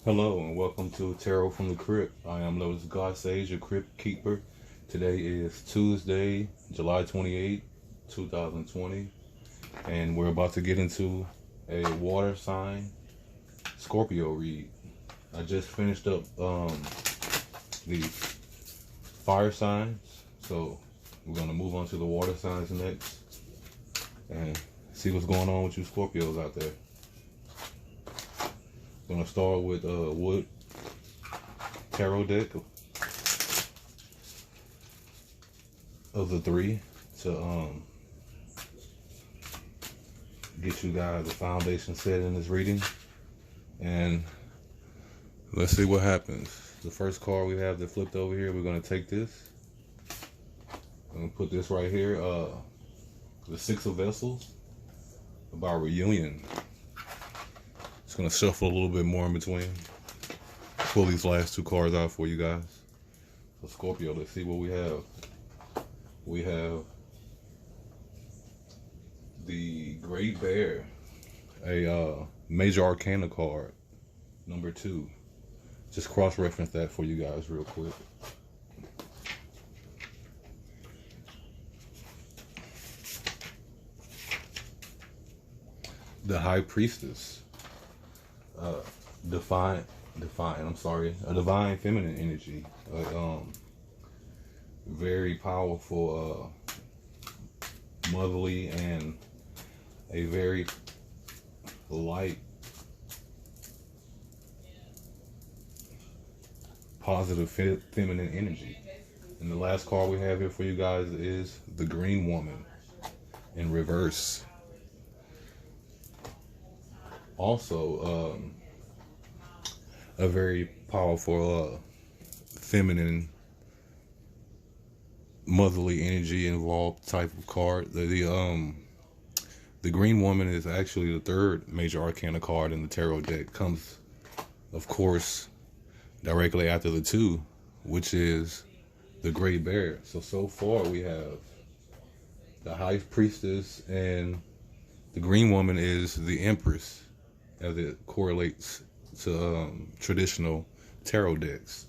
Hello and welcome to Tarot from the Crypt. I am Lotus God Sage, your Crypt Keeper. Today is Tuesday, July 28, 2020, and we're about to get into a water sign Scorpio read. I just finished up the fire signs, so we're going to move on to the water signs next and see what's going on with you Scorpios out there. I'm going to start with wood tarot deck of the three to get you guys the foundation set in this reading, and let's see what happens. The first card we have that flipped over here, we're going to take this. I'm going to put this right here, the Six of Vessels, about reunion. Just going to shuffle a little bit more in between. Pull these last two cards out for you guys. So Scorpio, let's see what we have. We have the Great Bear, a Major Arcana card, number 2. Just cross-reference that for you guys real quick. The High Priestess, a divine feminine energy, very powerful, motherly, and a very light, positive feminine energy. And the last card we have here for you guys is the Green Woman in reverse. Also, a very powerful, feminine, motherly energy involved type of card. The Green Woman is actually the third Major Arcana card in the tarot deck. Comes, of course, directly after the 2, which is the Great Bear. So far we have the High Priestess, and the Green Woman is the Empress, as it correlates to traditional tarot decks.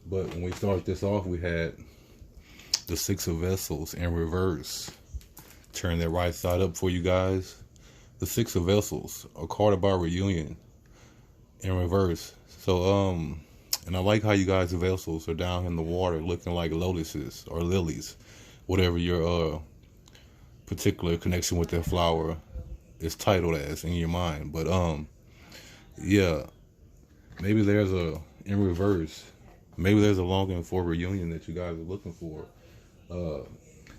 But when we start this off, we had the Six of Vessels in reverse. Turn that right side up for you guys. The Six of Vessels, a card about reunion in reverse. So and I like how you guys' vessels are down in the water looking like lotuses or lilies, whatever your particular connection with that flower is titled as in your mind. But yeah, maybe there's in reverse, maybe there's a longing for reunion that you guys are looking for.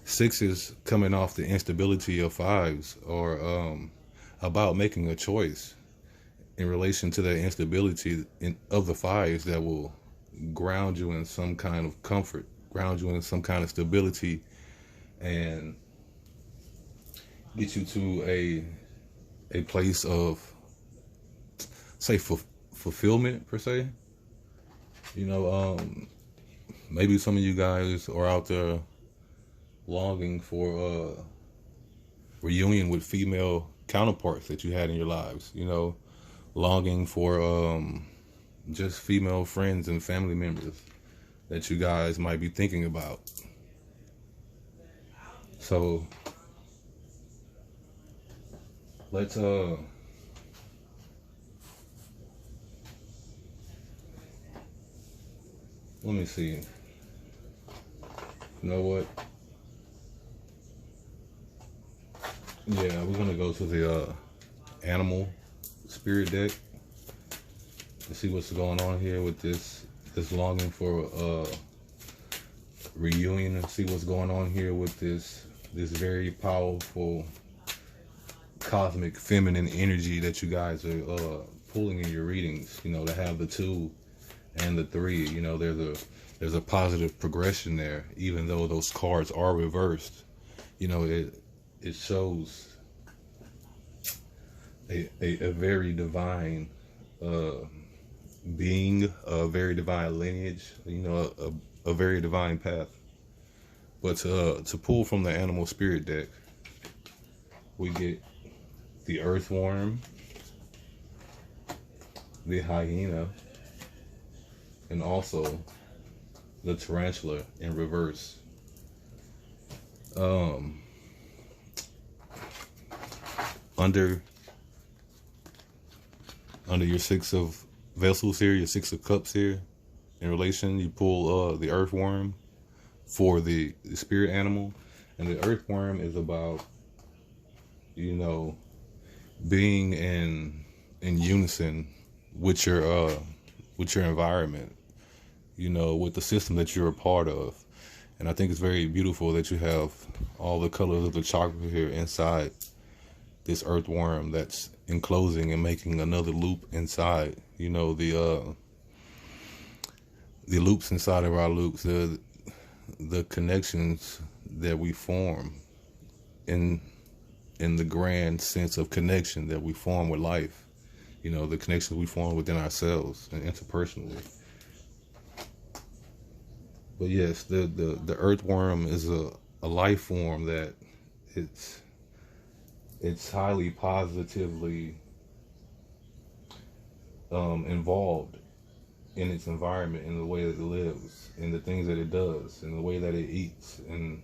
Sixes coming off the instability of fives, or about making a choice in relation to that instability of the fives that will ground you in some kind of comfort, ground you in some kind of stability, and get you to a place of, say, fulfillment per se. You know, maybe some of you guys are out there longing for reunion with female counterparts that you had in your lives. You know, longing for just female friends and family members that you guys might be thinking about. So let's let me see. You know what? Yeah, we're gonna go to the animal spirit deck to see what's going on here with this longing for reunion, and see what's going on here with this very powerful cosmic feminine energy that you guys are pulling in your readings. You know, to have the 2 and the 3, you know, there's a positive progression there, even though those cards are reversed. You know, it shows a very divine being, a very divine lineage, you know, a very divine path. But to pull from the animal spirit deck, we get the earthworm, the hyena, and also the tarantula in reverse. Um, under your six of vessels here, your six of cups here, in relation, you pull the earthworm for the spirit animal, and the earthworm is about, you know, being in unison with your environment, you know, with the system that you're a part of. And I think it's very beautiful that you have all the colors of the chakra here inside this earthworm that's enclosing and making another loop inside. You know, the loops inside of our loops, the connections that we form in the grand sense of connection that we form with life. You know, the connections we form within ourselves and interpersonally. But yes, the earthworm is a life form that it's highly positively involved in its environment, in the way that it lives, in the things that it does, in the way that it eats, and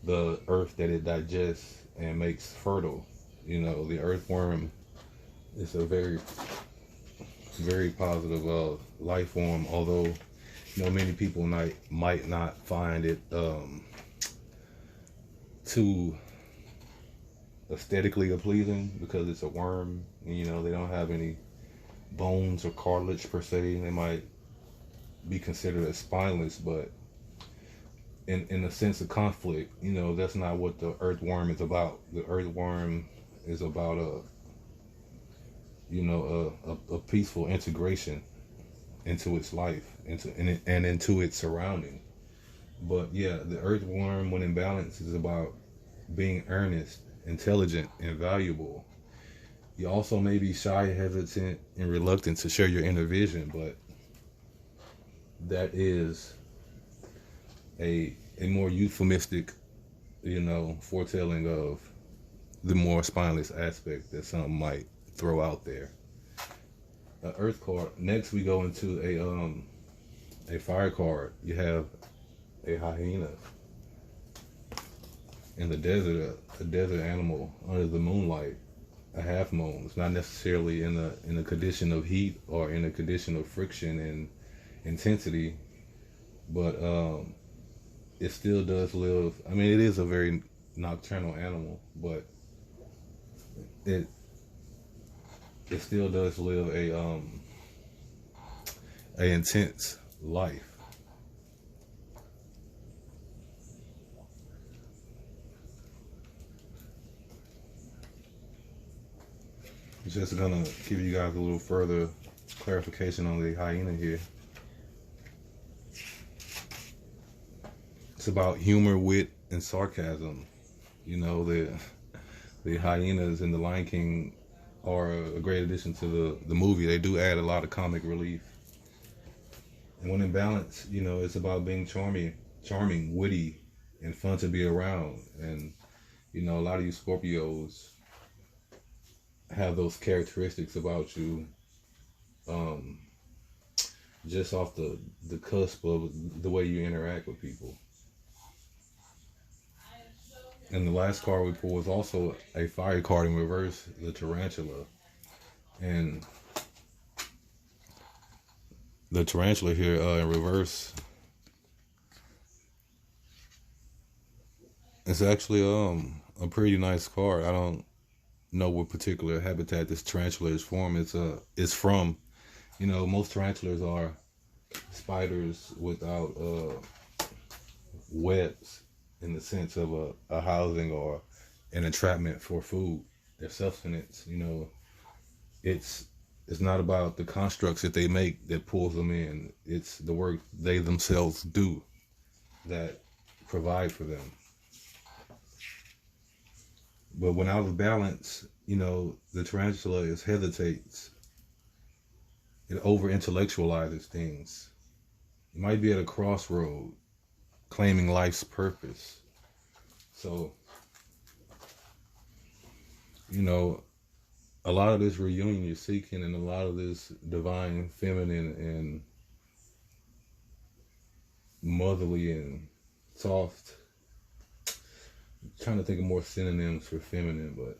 the earth that it digests and makes fertile. You know, the earthworm is a very, very positive life form, although, you know, many people might not find it too aesthetically pleasing because it's a worm. You know, they don't have any bones or cartilage per se. They might be considered as spineless, but in a sense of conflict, you know, that's not what the earthworm is about. The earthworm is about a peaceful integration into its life, into its surrounding. But yeah, the earthworm, when in balance, is about being earnest, intelligent, and valuable. You also may be shy, hesitant, and reluctant to share your inner vision, but that is a more euphemistic, you know, foretelling of the more spineless aspect that some might throw out there. Earth card. Next, we go into a fire card. You have a hyena in the desert, a desert animal under the moonlight, a half moon. It's not necessarily in a condition of heat or in a condition of friction and intensity, but it still does live. I mean, it is a very nocturnal animal, but it still does live a intense life. Just gonna give you guys a little further clarification on the hyena here. It's about humor, wit, and sarcasm. You know, the hyenas in The Lion King are a great addition to the movie. They do add a lot of comic relief. And when in balance, you know, it's about being charming, witty, and fun to be around. And, you know, a lot of you Scorpios have those characteristics about you, just off the cusp of the way you interact with people. And the last card we pulled was also a fire card in reverse, the tarantula. And the tarantula here in reverse, it's actually a pretty nice card. I don't know what particular habitat this tarantula is from. It's from, you know, most tarantulas are spiders without webs in the sense of a housing or an entrapment for food, their sustenance. You know, it's not about the constructs that they make that pulls them in. It's the work they themselves do that provide for them. But when out of balance, you know, the tarantula hesitates. It over-intellectualizes things. You might be at a crossroad, claiming life's purpose. So, you know, a lot of this reunion you're seeking, and a lot of this divine feminine and motherly and soft, I'm trying to think of more synonyms for feminine, but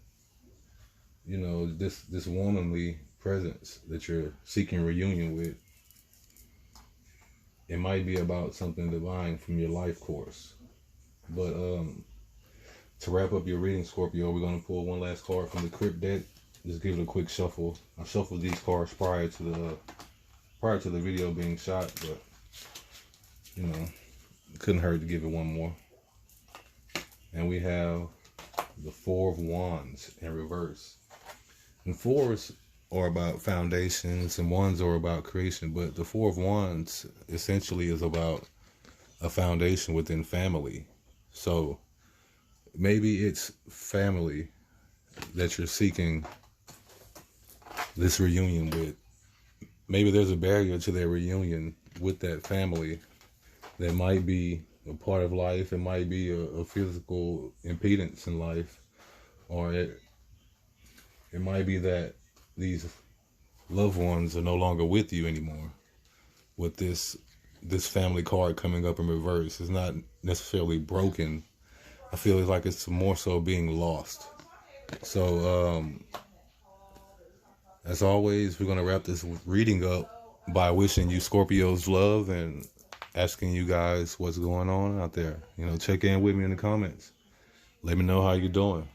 you know, this womanly presence that you're seeking reunion with, it might be about something divine from your life course. But to wrap up your reading, Scorpio, we're going to pull one last card from the crypt deck. Just give it a quick shuffle. I shuffled these cards prior to the video being shot, but you know, it couldn't hurt to give it one more. And we have the Four of Wands in reverse. And fours are about foundations and wands are about creation, but the Four of Wands essentially is about a foundation within family. So maybe it's family that you're seeking this reunion with. Maybe there's a barrier to their reunion with that family that might be a part of life. It might be a physical impedance in life, or it might be that these loved ones are no longer with you anymore. With this family card coming up in reverse, it's not necessarily broken. I feel like it's more so being lost. So as always, we're going to wrap this reading up by wishing you Scorpios love and asking you guys what's going on out there. You know, check in with me in the comments. Let me know how you're doing.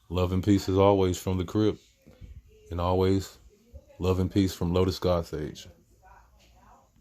Love and peace as always from the crypt. And always love and peace from Lotus God Sage.